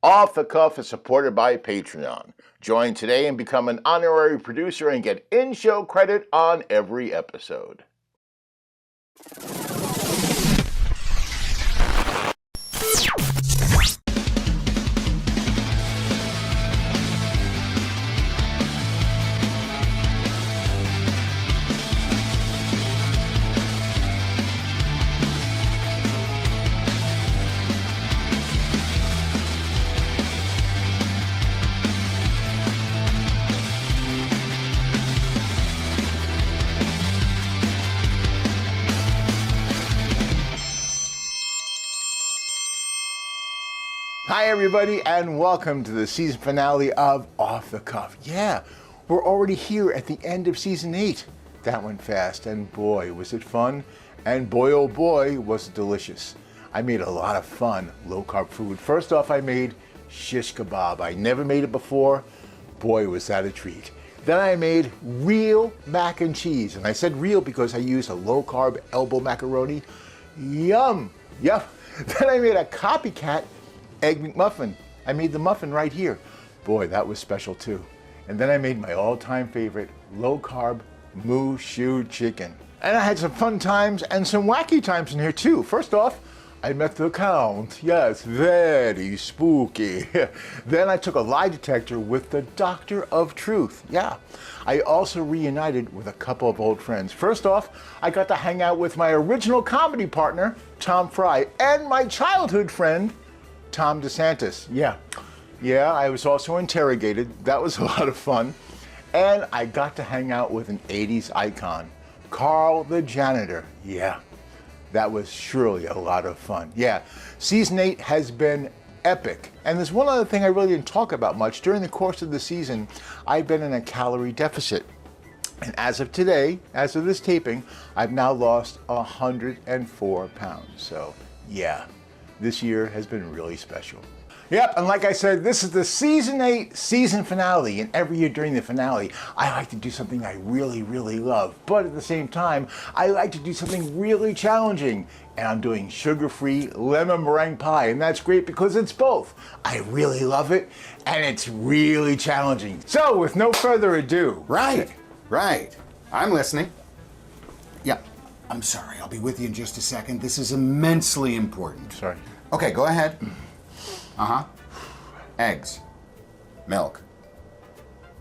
Off the Cuff is supported by Patreon. Join today and become an honorary producer and get in-show credit on every episode. Hi everybody, and welcome to the season finale of Off the Cuff. Yeah, we're already here at the end of season 8. That went fast, and boy, was it fun, and boy oh boy, was it delicious. I made a lot of fun low-carb food. First off, I made shish kebab. I never made it before. Boy, was that a treat. Then I made real mac and cheese, and I said real because I used a low-carb elbow macaroni. Yum! Yep. Then I made a copycat Egg McMuffin. I made the muffin right here. Boy, that was special too. And then I made my all-time favorite low-carb moo shu chicken. And I had some fun times and some wacky times in here too. First off, I met the Count. Yes, very spooky. Then I took a lie detector with the Doctor of Truth. Yeah. I also reunited with a couple of old friends. First off, I got to hang out with my original comedy partner, Tom Fry, and my childhood friend, Tom DeSantis. Yeah, I was also interrogated. That was a lot of fun. And I got to hang out with an 80s icon, Carl the Janitor. Yeah, that was surely a lot of fun. Yeah, season 8 has been epic. And there's one other thing I really didn't talk about much. During the course of the season, I've been in a calorie deficit. And as of today, as of this taping, I've now lost 104 pounds. So yeah, this year has been really special. Yep, and like I said, this is the season 8 season finale, and every year during the finale, I like to do something I really, really love. But at the same time, I like to do something really challenging. And I'm doing sugar-free lemon meringue pie, and that's great because it's both. I really love it, and it's really challenging. So with no further ado. Right. I'm listening. Yeah. I'm sorry, I'll be with you in just a second. This is immensely important. Sorry. Okay, go ahead. Eggs. Milk.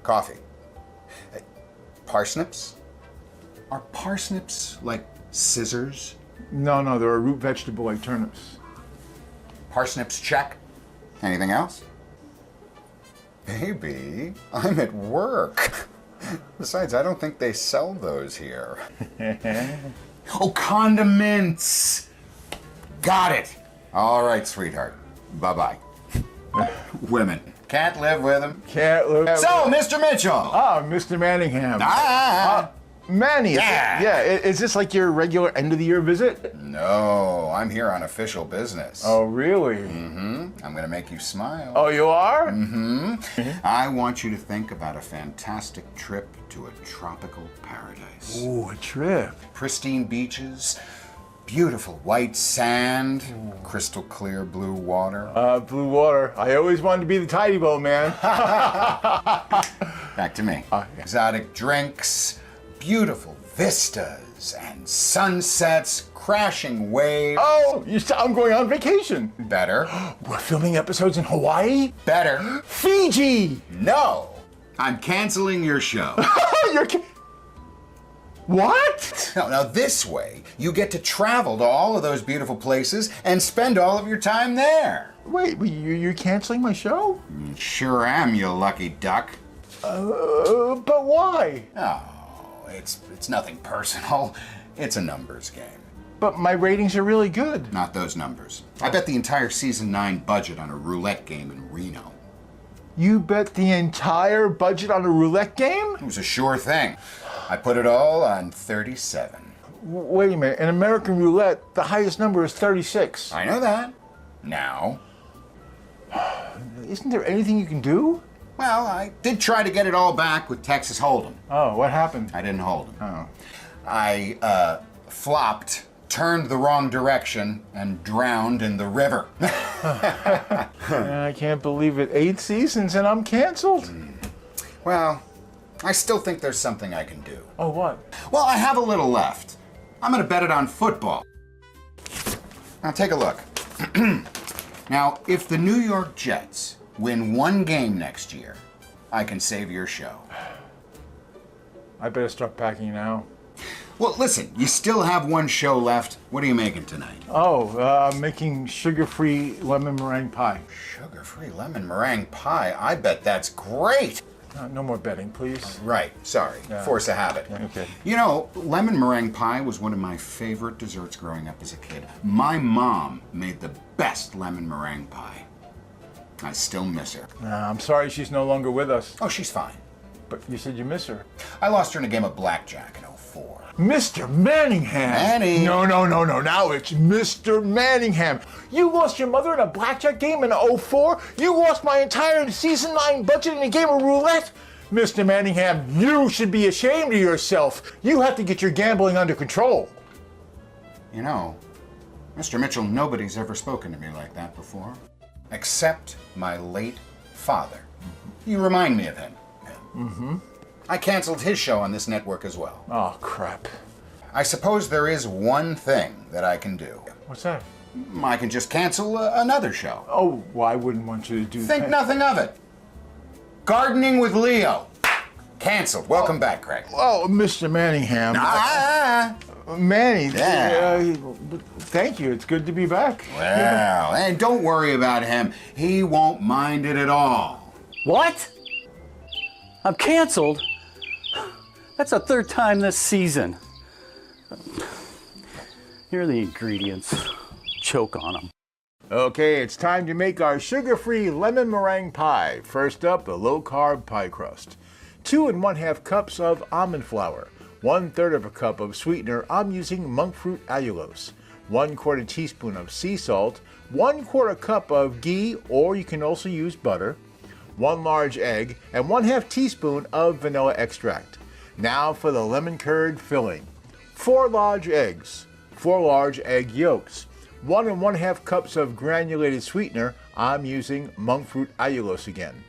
Coffee. Parsnips? Are parsnips like scissors? No, they're a root vegetable like turnips. Parsnips, check. Anything else? Baby, I'm at work. Besides, I don't think they sell those here. Oh, condiments! Got it! All right, sweetheart. Bye-bye. Women. Can't live with them. Can't live. So, Mr. Mitchell! Ah, Mr. Manningham. Manny, Yeah. Is this like your regular end-of-the-year visit? No, I'm here on official business. Oh, really? I'm gonna make you smile. Oh, you are? I want you to think about a fantastic trip to a tropical paradise. Ooh, a trip. Pristine beaches, beautiful white sand, crystal clear blue water. Blue water. I always wanted to be the tidy boat man. Back to me. Exotic drinks, beautiful vistas and sunsets, crashing waves. Oh, I'm going on vacation. Better. We're filming episodes in Hawaii? Better. Fiji! No! I'm canceling your show. What? Now this way, you get to travel to all of those beautiful places and spend all of your time there. Wait, you're canceling my show? Sure am, you lucky duck. But why? Oh, it's nothing personal. It's a numbers game. But my ratings are really good. Not those numbers. I bet the entire season 9 budget on a roulette game in Reno. You bet the entire budget on a roulette game? It was a sure thing. I put it all on 37. Wait a minute, in American roulette, the highest number is 36. I know that. Now? Isn't there anything you can do? Well, I did try to get it all back with Texas Hold'em. Oh, what happened? I didn't hold him. Oh. I flopped, turned the wrong direction, and drowned in the river. I can't believe it. 8 seasons and I'm canceled. Well, I still think there's something I can do. Oh, what? Well, I have a little left. I'm gonna bet it on football. Now take a look. Now, if the New York Jets win 1 game next year, I can save your show. I better start packing now. Well, listen, you still have 1 show left. What are you making tonight? Oh, I'm making sugar-free lemon meringue pie. Sugar-free lemon meringue pie. I bet that's great. No more betting, please. Right, sorry. Force of habit. Okay. You know, lemon meringue pie was one of my favorite desserts growing up as a kid. My mom made the best lemon meringue pie. I still miss her. I'm sorry she's no longer with us. Oh, she's fine. But you said you miss her. I lost her in a game of blackjack in '04. Mr. Manningham! Manny! No. Now it's Mr. Manningham. You lost your mother in a blackjack game in '04? You lost my entire season 9 budget in a game of roulette? Mr. Manningham, you should be ashamed of yourself. You have to get your gambling under control. You know, Mr. Mitchell, nobody's ever spoken to me like that before. Except my late father. You remind me of him. Mm-hmm. I canceled his show on this network as well. Oh, crap. I suppose there is one thing that I can do. What's that? I can just cancel another show. Oh, well, I wouldn't want you to do that. Think nothing of it. Gardening with Leo. Canceled. Welcome back, Craig. Oh, Mr. Manningham. Manny, Yeah. Thank you. It's good to be back. Well, and don't worry about him. He won't mind it at all. What? I'm canceled? That's the 3rd time this season. Here are the ingredients. Choke on them. Okay, it's time to make our sugar-free lemon meringue pie. First up, the low-carb pie crust. 2 1/2 cups of almond flour. 1/3 of a cup of sweetener. I'm using monk fruit allulose. 1/4 teaspoon of sea salt. 1/4 cup of ghee, or you can also use butter. 1 large egg, and 1/2 teaspoon of vanilla extract. Now for the lemon curd filling. 4 large eggs. 4 large egg yolks. 1 1/2 cups of granulated sweetener. I'm using monk fruit allulose again.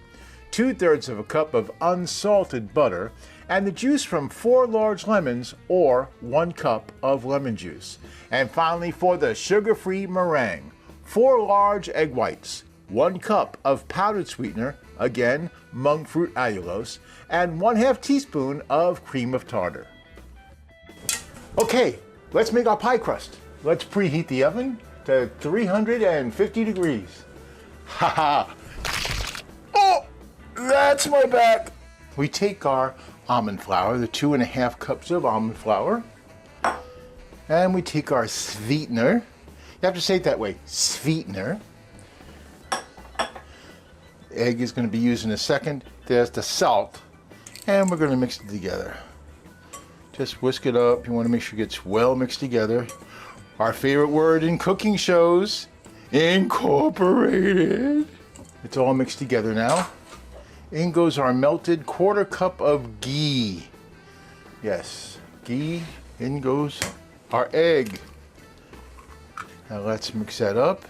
2/3 of a cup of unsalted butter, and the juice from 4 large lemons, or 1 cup of lemon juice. And finally, for the sugar-free meringue, 4 large egg whites, 1 cup of powdered sweetener, again monk fruit allulose, and 1/2 teaspoon of cream of tartar. Okay, let's make our pie crust. Let's preheat the oven to 350 degrees. Haha! Oh, that's my back. We take our almond flour, the 2 1/2 cups of almond flour, and we take our sweetener. You have to say it that way, sweetener. Egg is going to be used in a second. There's the salt, and we're going to mix it together. Just whisk it up. You want to make sure it gets well mixed together. Our favorite word in cooking shows, incorporated. It's all mixed together now. In goes our melted 1/4 cup of ghee. Yes, ghee. In goes our egg. Now let's mix that up.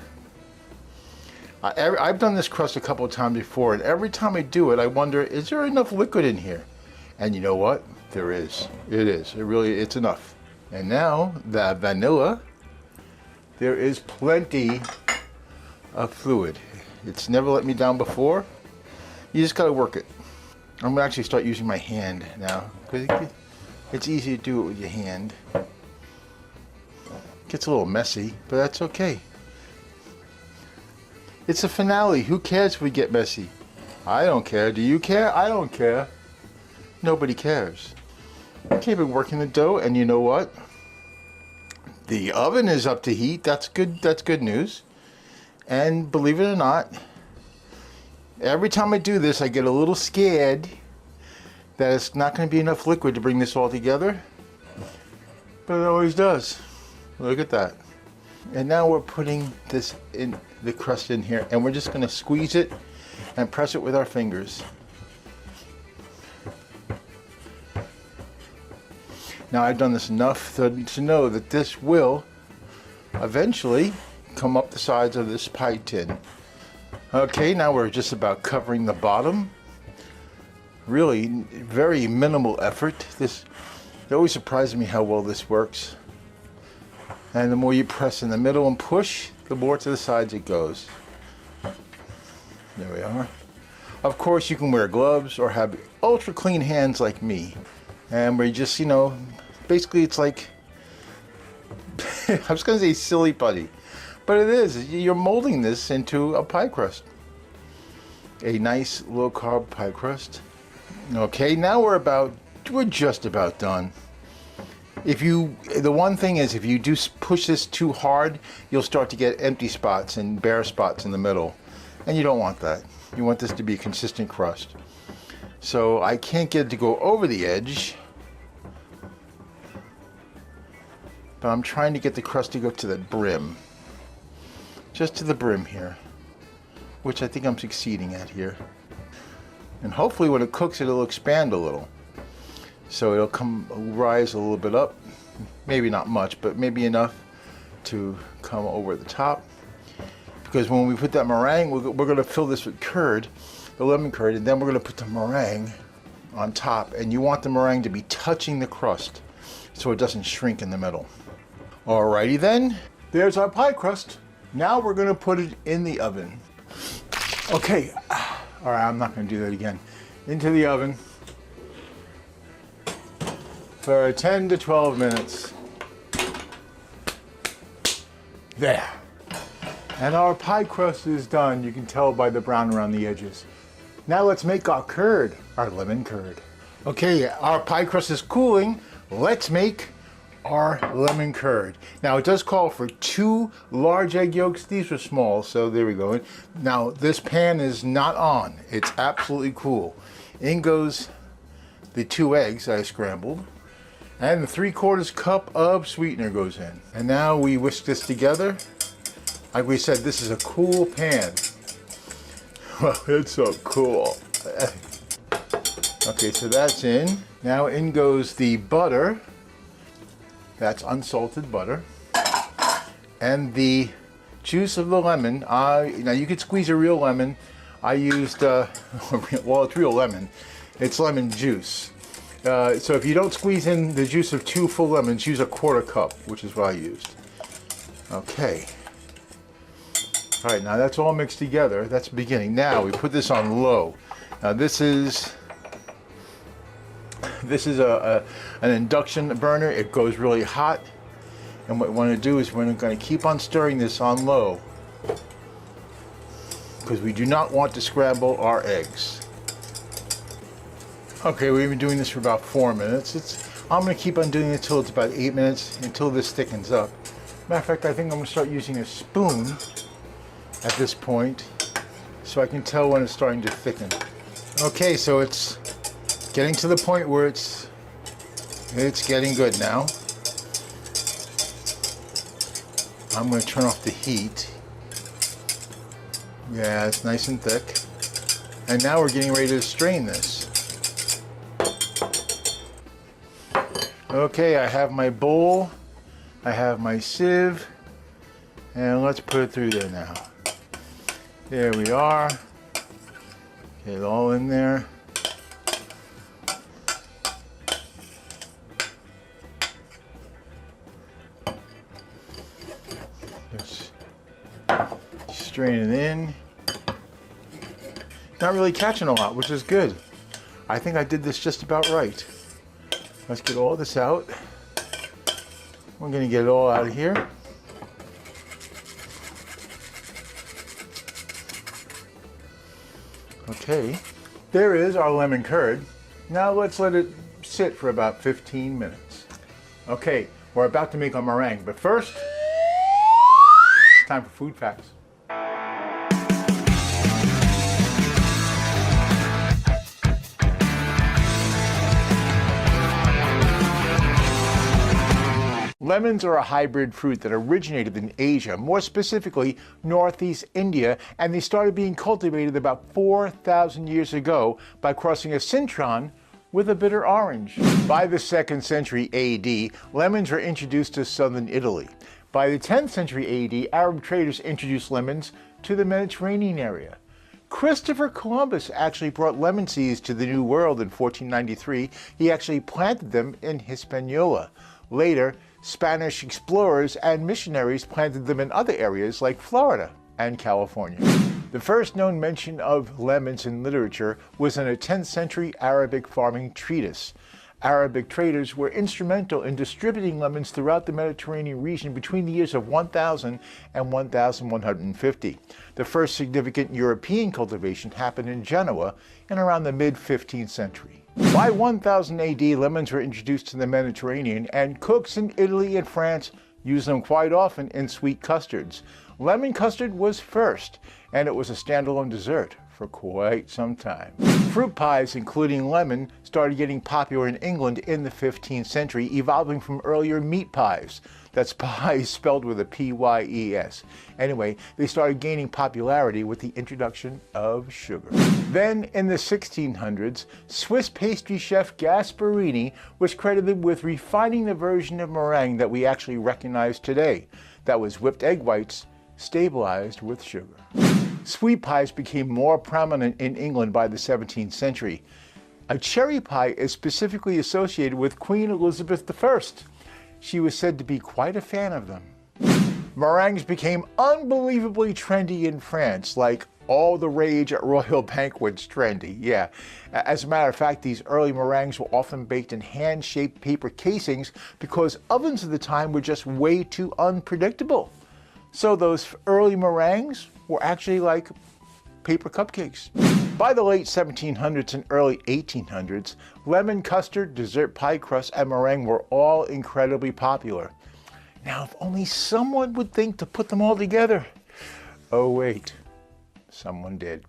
I've done this crust a couple of times before, and every time I do it, I wonder, is there enough liquid in here? And you know what? There is. It is. It's enough. And now, the vanilla, there is plenty of fluid. It's never let me down before. You just gotta work it. I'm gonna actually start using my hand now, because it's easy to do it with your hand. Gets a little messy, but that's okay. It's a finale. Who cares if we get messy? I don't care. Do you care? I don't care. Nobody cares. Okay, been working the dough, and you know what? The oven is up to heat. That's good. That's good news. And believe it or not, every time I do this, I get a little scared that it's not going to be enough liquid to bring this all together. But it always does. Look at that. And now we're putting this in the crust in here, and we're just going to squeeze it and press it with our fingers. Now I've done this enough to know that this will eventually come up the sides of this pie tin. Okay, now we're just about covering the bottom. Really, very minimal effort. It always surprises me how well this works. And the more you press in the middle and push, the more to the sides it goes. There we are. Of course, you can wear gloves or have ultra clean hands like me. And we're just, basically it's like, I was going to say silly putty, but it is. You're molding this into a pie crust. A nice low carb pie crust. Okay, now we're just about done. The one thing is, if you do push this too hard, you'll start to get empty spots and bare spots in the middle. And you don't want that. You want this to be a consistent crust. So I can't get it to go over the edge, but I'm trying to get the crust to go to the brim. Just to the brim here, which I think I'm succeeding at here. And hopefully when it cooks, it'll expand a little. So it'll rise a little bit up, maybe not much, but maybe enough to come over the top. Because when we put that meringue, we're going to fill this with curd, the lemon curd, and then we're going to put the meringue on top. And you want the meringue to be touching the crust so it doesn't shrink in the middle. Alrighty then, there's our pie crust. Now we're going to put it in the oven. Okay, all right, I'm not going to do that again. Into the oven for 10 to 12 minutes. There. And our pie crust is done. You can tell by the brown around the edges. Now let's make our curd, our lemon curd. Okay, our pie crust is cooling. Let's make our lemon curd. Now it does call for 2 large egg yolks. These are small, so there we go. Now this pan is not on. It's absolutely cool. In goes the 2 eggs I scrambled, and the 3/4 cup of sweetener goes in. And now we whisk this together. Like we said, this is a cool pan. Well, it's so cool. Okay, so that's in. Now in goes the butter. That's unsalted butter. And the juice of the lemon. Now you could squeeze a real lemon. I used, well, it's real lemon. It's lemon juice. So if you don't squeeze in the juice of 2 full lemons, use a 1/4 cup, which is what I used. Okay. All right, now that's all mixed together. That's the beginning. Now we put this on low. Now this is an induction burner. It goes really hot. And what we want to do is we're going to keep on stirring this on low, because we do not want to scramble our eggs. Okay, we've been doing this for about 4 minutes. I'm going to keep on doing it until it's about 8 minutes, until this thickens up. Matter of fact, I think I'm going to start using a spoon at this point, so I can tell when it's starting to thicken. Okay, so it's getting to the point where it's getting good now. I'm going to turn off the heat. Yeah, it's nice and thick. And now we're getting ready to strain this. Okay, I have my bowl, I have my sieve, and let's put it through there now. There we are. Get it all in there. Just strain it in. Not really catching a lot, which is good. I think I did this just about right. Let's get all this out. We're going to get it all out of here. Okay, there is our lemon curd. Now let's let it sit for about 15 minutes. Okay, we're about to make our meringue, but first, it's time for food facts. Lemons are a hybrid fruit that originated in Asia, more specifically Northeast India, and they started being cultivated about 4,000 years ago by crossing a citron with a bitter orange. By the 2nd century AD, lemons were introduced to southern Italy. By the 10th century AD, Arab traders introduced lemons to the Mediterranean area. Christopher Columbus actually brought lemon seeds to the New World in 1493. He actually planted them in Hispaniola. Later, Spanish explorers and missionaries planted them in other areas like Florida and California. The first known mention of lemons in literature was in a 10th century Arabic farming treatise. Arabic traders were instrumental in distributing lemons throughout the Mediterranean region between the years of 1000 and 1150. The first significant European cultivation happened in Genoa in around the mid-15th century. By 1000 AD, lemons were introduced to the Mediterranean, and cooks in Italy and France used them quite often in sweet custards. Lemon custard was first, and it was a standalone dessert for quite some time. Fruit pies, including lemon, started getting popular in England in the 15th century, evolving from earlier meat pies. That's pies spelled with a P-Y-E-S. Anyway, they started gaining popularity with the introduction of sugar. Then, in the 1600s, Swiss pastry chef Gasparini was credited with refining the version of meringue that we actually recognize today. That was whipped egg whites stabilized with sugar. Sweet pies became more prominent in England by the 17th century. A cherry pie is specifically associated with Queen Elizabeth I. She was said to be quite a fan of them. Meringues became unbelievably trendy in France, like all the rage at royal banquets trendy, yeah. As a matter of fact, these early meringues were often baked in hand-shaped paper casings because ovens at the time were just way too unpredictable. So those early meringues were actually like paper cupcakes. By the late 1700s and early 1800s, lemon custard, dessert pie crust, and meringue were all incredibly popular. Now, if only someone would think to put them all together. Oh wait, someone did.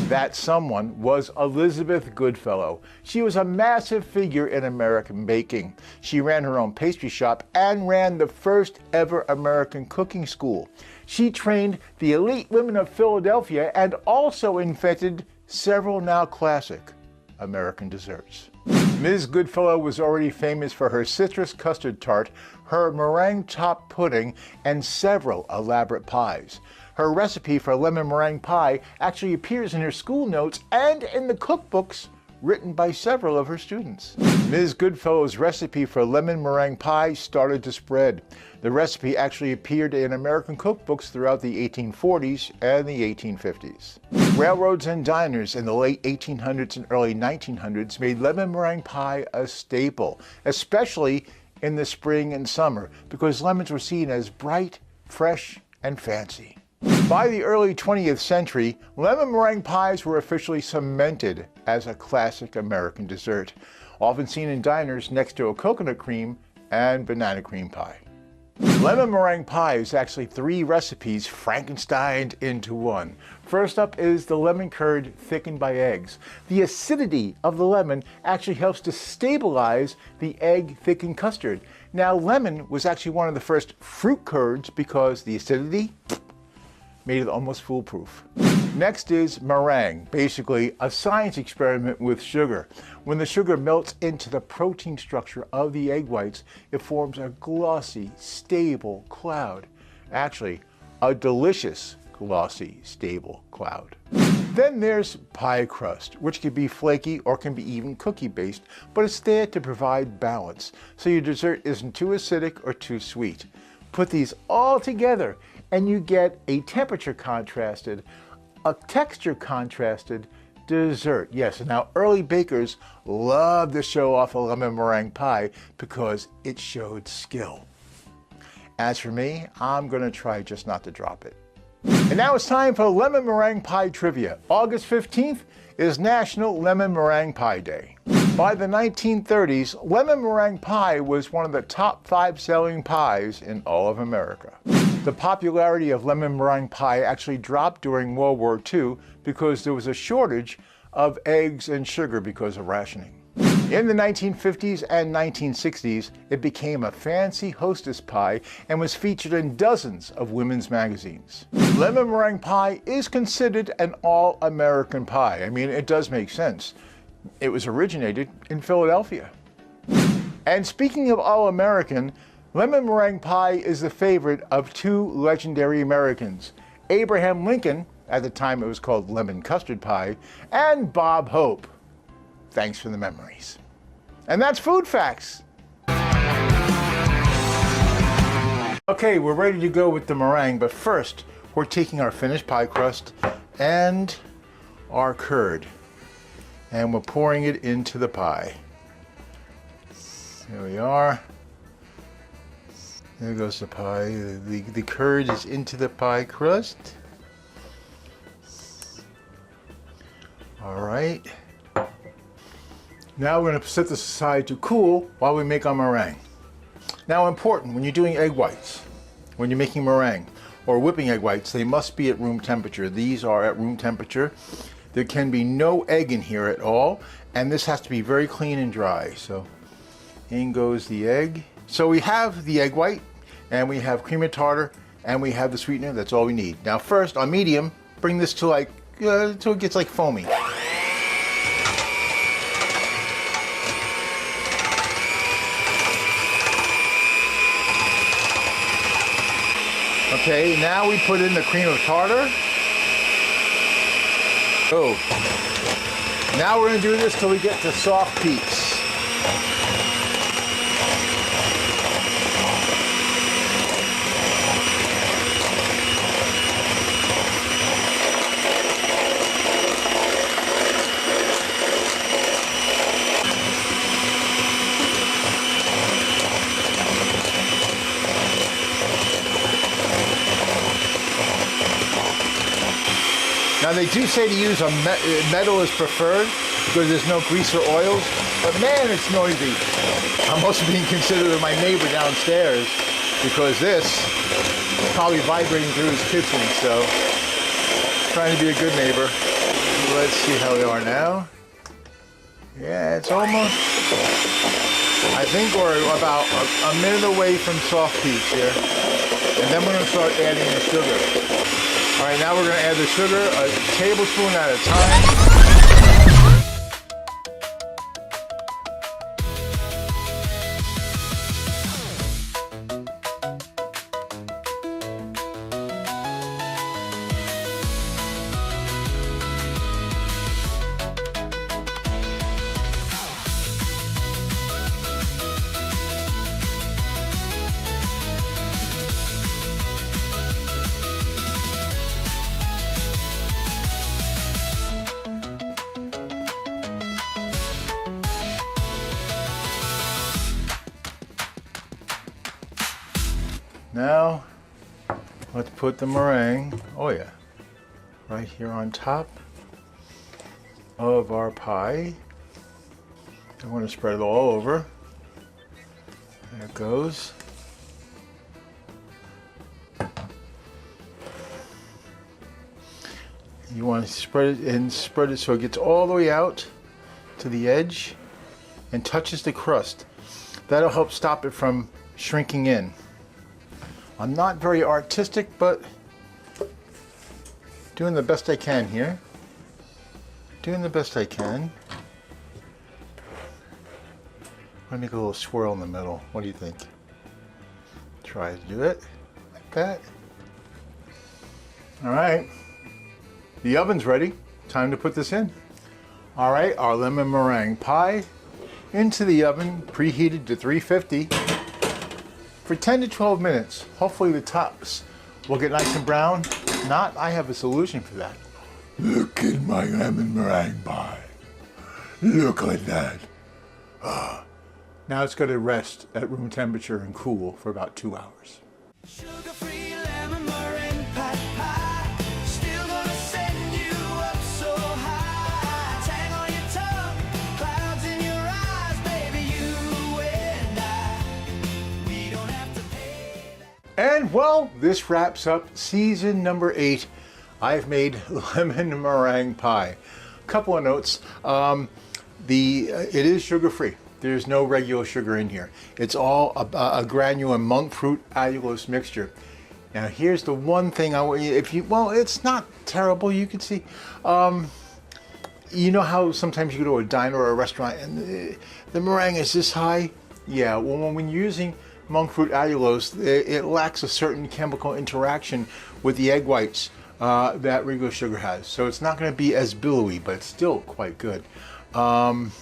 That someone was Elizabeth Goodfellow. She was a massive figure in American baking. She ran her own pastry shop and ran the first ever American cooking school. She trained the elite women of Philadelphia and also invented several now classic American desserts. Ms. Goodfellow was already famous for her citrus custard tart, her meringue top pudding, and several elaborate pies. Her recipe for lemon meringue pie actually appears in her school notes and in the cookbooks written by several of her students. Ms. Goodfellow's recipe for lemon meringue pie started to spread. The recipe actually appeared in American cookbooks throughout the 1840s and the 1850s. Railroads and diners in the late 1800s and early 1900s made lemon meringue pie a staple, especially in the spring and summer, because lemons were seen as bright, fresh, and fancy. By the early 20th century, lemon meringue pies were officially cemented as a classic American dessert, often seen in diners next to a coconut cream and banana cream pie. Lemon meringue pie is actually 3 recipes Frankensteined into one. First up is the lemon curd thickened by eggs. The acidity of the lemon actually helps to stabilize the egg thickened custard. Now, lemon was actually one of the first fruit curds because the acidity made it almost foolproof. Next is meringue, basically a science experiment with sugar. When the sugar melts into the protein structure of the egg whites, it forms a glossy, stable cloud. Actually, a delicious, glossy, stable cloud. Then there's pie crust, which can be flaky or can be even cookie-based, but it's there to provide balance, so your dessert isn't too acidic or too sweet. Put these all together, and you get a temperature contrasted, a texture contrasted dessert. Yes, and now early bakers loved to show off a lemon meringue pie because it showed skill. As for me, I'm gonna try just not to drop it. And now it's time for lemon meringue pie trivia. August 15th is National Lemon Meringue Pie Day. By the 1930s, lemon meringue pie was one of the top 5 selling pies in all of America. The popularity of lemon meringue pie actually dropped during World War II because there was a shortage of eggs and sugar because of rationing. In the 1950s and 1960s, it became a fancy hostess pie and was featured in dozens of women's magazines. Lemon meringue pie is considered an all-American pie. I mean, it does make sense. It was originated in Philadelphia. And speaking of all-American, Lemon meringue pie is the favorite of two legendary Americans, Abraham Lincoln, at the time it was called lemon custard pie, and Bob Hope. Thanks for the memories. And that's Food Facts. Okay, we're ready to go with the meringue, but first, we're taking our finished pie crust and our curd, and we're pouring it into the pie. There we are. There goes the pie. The curd is into the pie crust. All right. Now we're going to set this aside to cool while we make our meringue. Now, important, when you're doing egg whites, when you're making meringue or whipping egg whites, they must be at room temperature. These are at room temperature. There can be no egg in here at all, and this has to be very clean and dry. So in goes the egg. So we have the egg white, and we have cream of tartar, and we have the sweetener. That's all we need. Now first, on medium, bring this to like, till it gets like foamy. Okay, now we put in the cream of tartar. Oh, now we're going to do this till we get to soft peaks. Now they do say to use a metal is preferred because there's no grease or oils, but man, it's noisy. I'm also being considerate of my neighbor downstairs because this is probably vibrating through his kitchen, so trying to be a good neighbor. Let's see how they are now. Yeah, it's almost, I think we're about a minute away from soft peaks here. And then we're going to start adding the sugar. All right, now we're going to add the sugar, a tablespoon at a time. Now, let's put the meringue, oh yeah, right here on top of our pie. I want to spread it all over. There it goes. You want to spread it so it gets all the way out to the edge and touches the crust. That'll help stop it from shrinking in. I'm not very artistic, but doing the best I can here. Doing the best I can. I'll make a little swirl in the middle. What do you think? Try to do it like that. All right. The oven's ready. Time to put this in. All right, our lemon meringue pie into the oven, preheated to 350. For 10 to 12 minutes. Hopefully the tops will get nice and brown. If not, I have a solution for that. Look at my lemon meringue pie. Look at that. Now it's going to rest at room temperature and cool for about 2 hours. Sugar-free lemon meringue pie. Still gonna send you up so high. Tang on your tongue, clouds in your eyes, baby, you and I. We don't have to pay that. And well, this wraps up season number 8. I've made lemon meringue pie. Couple of notes. It is sugar-free. There's no regular sugar in here. It's all a granule and monk fruit allulose mixture. Now here's the one thing I want you, well, it's not terrible, you can see. You know how sometimes you go to a diner or a restaurant and the meringue is this high? Yeah, well, when you're using monk fruit allulose, it lacks a certain chemical interaction with the egg whites that regular sugar has. So it's not going to be as billowy, but it's still quite good. I'm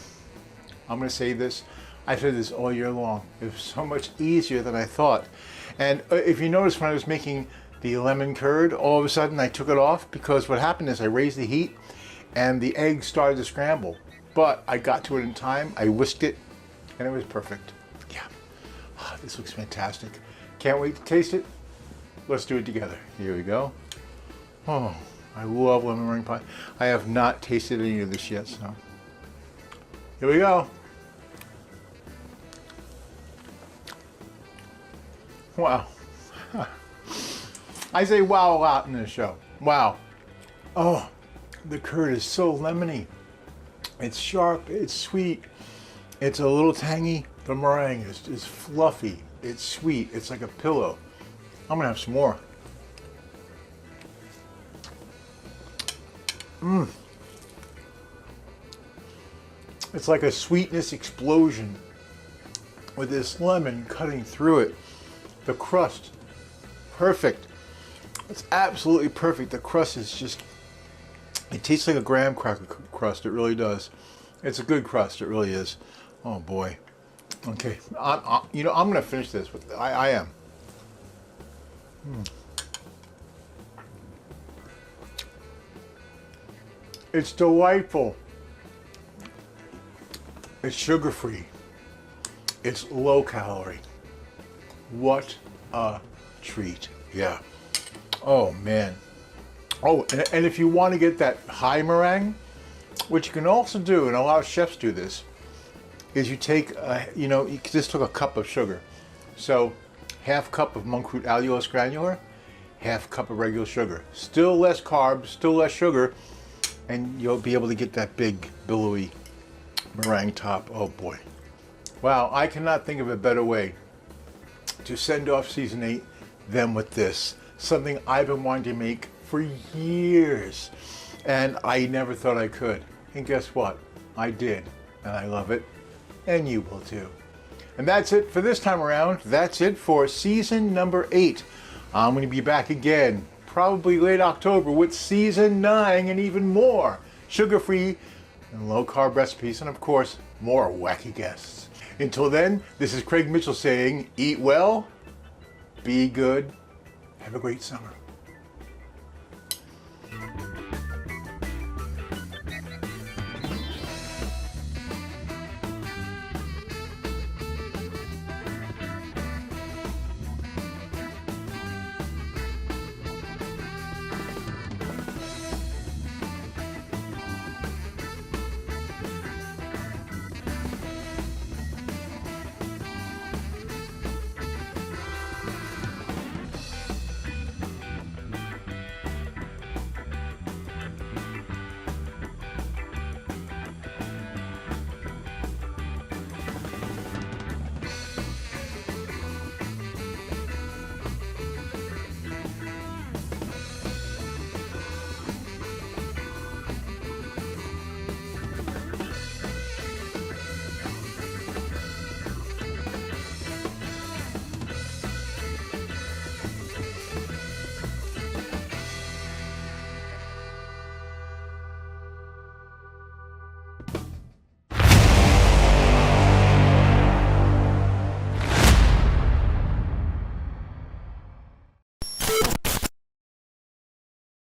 going to say this. I've said this all year long. It was so much easier than I thought. And if you notice, when I was making the lemon curd, all of a sudden I took it off because what happened is I raised the heat and the eggs started to scramble. But I got to it in time, I whisked it, and it was perfect. Yeah, this looks fantastic. Can't wait to taste it. Let's do it together. Here we go. Oh, I love lemon meringue pie. I have not tasted any of this yet, so here we go. Wow. I say wow a lot in this show. Wow. Oh, the curd is so lemony. It's sharp, it's sweet, it's a little tangy. The meringue is fluffy, it's sweet, it's like a pillow. I'm gonna have some more. It's like a sweetness explosion with this lemon cutting through it. The crust, perfect. It's absolutely perfect. The crust is just, it tastes like a graham cracker crust. It really does. It's a good crust. It really is. Oh boy. Okay. I'm going to finish this. I am. It's delightful. It's sugar-free. It's low calorie. What a treat. Yeah. Oh man. Oh, and if you want to get that high meringue, what you can also do, and a lot of chefs do this, is you take, you just took a cup of sugar. So, half cup of monk fruit allulose granular, half cup of regular sugar. Still less carbs, still less sugar, and you'll be able to get that big, billowy meringue top. Oh boy. Wow, I cannot think of a better way to send off season 8 than with this. Something I've been wanting to make for years, and I never thought I could. And guess what? I did, and I love it, and you will too. And that's it for this time around. That's it for season number 8. I'm going to be back again, probably late October, with season 9 and even more sugar-free and low-carb recipes, and of course, more wacky guests. Until then, this is Craig Mitchell saying, eat well, be good, have a great summer.